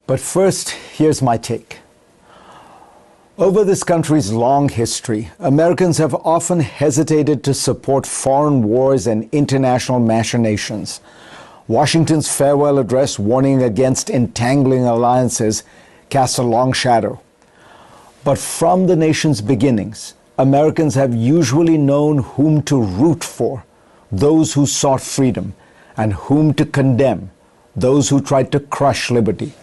But first, here's my take. Over this country's long history, Americans have often hesitated to support foreign wars and international machinations. Washington's farewell address warning against entangling alliances casts a long shadow. But from the nation's beginnings, Americans have usually known whom to root for, those who sought freedom, and whom to condemn, those who tried to crush liberty.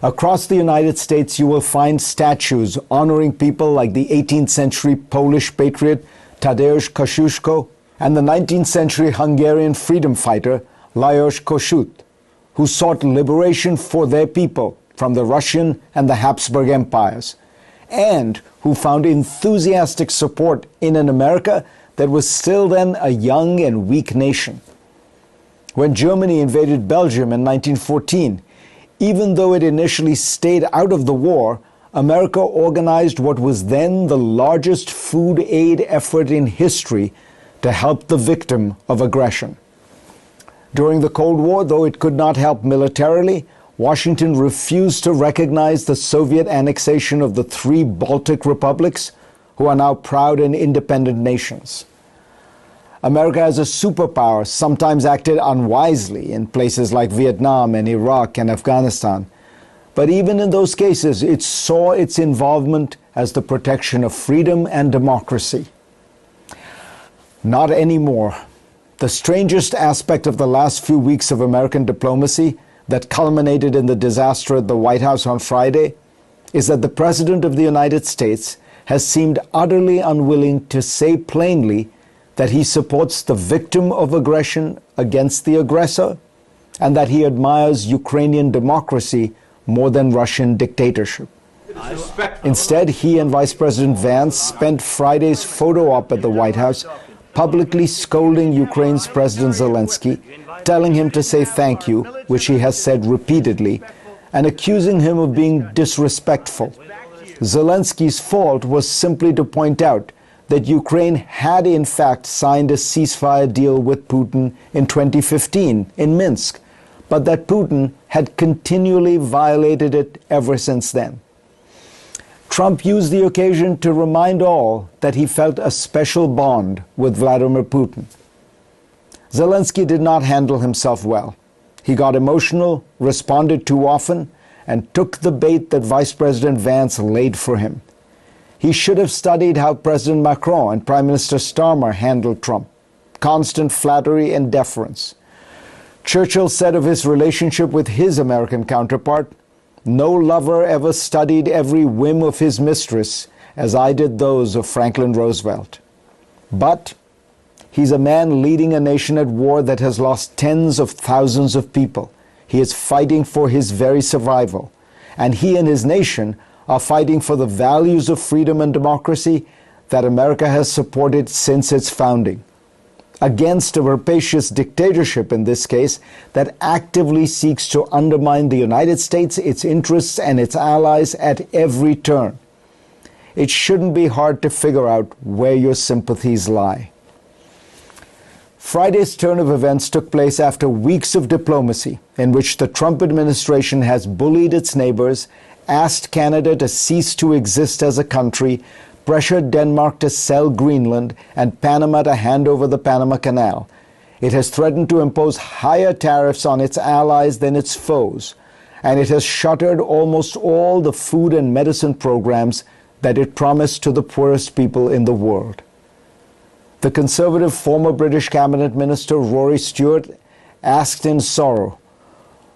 Across the United States, you will find statues honoring people like the 18th century Polish patriot Tadeusz Kościuszko and the 19th century Hungarian freedom fighter Lajos Kossuth, who sought liberation for their people from the Russian and the Habsburg empires, and who found enthusiastic support in an America that was still then a young and weak nation. When Germany invaded Belgium in 1914, even though it initially stayed out of the war, America organized what was then the largest food aid effort in history to help the victim of aggression. During the Cold War, though it could not help militarily, Washington refused to recognize the Soviet annexation of the 3 Baltic republics, who are now proud and independent nations. America as a superpower sometimes acted unwisely in places like Vietnam and Iraq and Afghanistan. But even in those cases, it saw its involvement as the protection of freedom and democracy. Not anymore. The strangest aspect of the last few weeks of American diplomacy that culminated in the disaster at the White House on Friday is that the President of the United States has seemed utterly unwilling to say plainly that he supports the victim of aggression against the aggressor, and that he admires Ukrainian democracy more than Russian dictatorship. Instead, he and Vice President Vance spent Friday's photo op at the White House publicly scolding Ukraine's President Zelensky, telling him to say thank you, which he has said repeatedly, and accusing him of being disrespectful. Zelensky's fault was simply to point out that Ukraine had in fact signed a ceasefire deal with Putin in 2015 in Minsk, but that Putin had continually violated it ever since then. Trump used the occasion to remind all that he felt a special bond with Vladimir Putin. Zelensky did not handle himself well. He got emotional, responded too often, and took the bait that Vice President Vance laid for him. He should have studied how President Macron and Prime Minister Starmer handled Trump. Constant flattery and deference. Churchill said of his relationship with his American counterpart, "No lover ever studied every whim of his mistress as I did those of Franklin Roosevelt." But he's a man leading a nation at war that has lost tens of thousands of people. He is fighting for his very survival. And he and his nation are fighting for the values of freedom and democracy that America has supported since its founding, against a rapacious dictatorship in this case that actively seeks to undermine the United States, its interests, and its allies at every turn. It shouldn't be hard to figure out where your sympathies lie. Friday's turn of events took place after weeks of diplomacy in which the Trump administration has bullied its neighbors, asked Canada to cease to exist as a country, pressured Denmark to sell Greenland, and Panama to hand over the Panama Canal. It has threatened to impose higher tariffs on its allies than its foes, and it has shuttered almost all the food and medicine programs that it promised to the poorest people in the world. The conservative former British cabinet minister Rory Stewart asked in sorrow,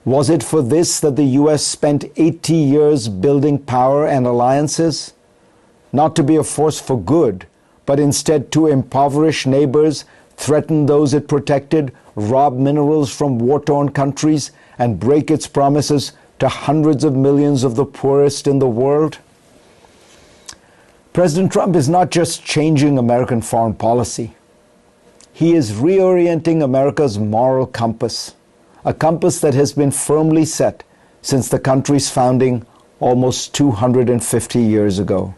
was it for this that the US spent 80 years building power and alliances? Not to be a force for good, but instead to impoverish neighbors, threaten those it protected, rob minerals from war-torn countries, and break its promises to hundreds of millions of the poorest in the world? President Trump is not just changing American foreign policy. He is reorienting America's moral compass, a compass that has been firmly set since the country's founding almost 250 years ago.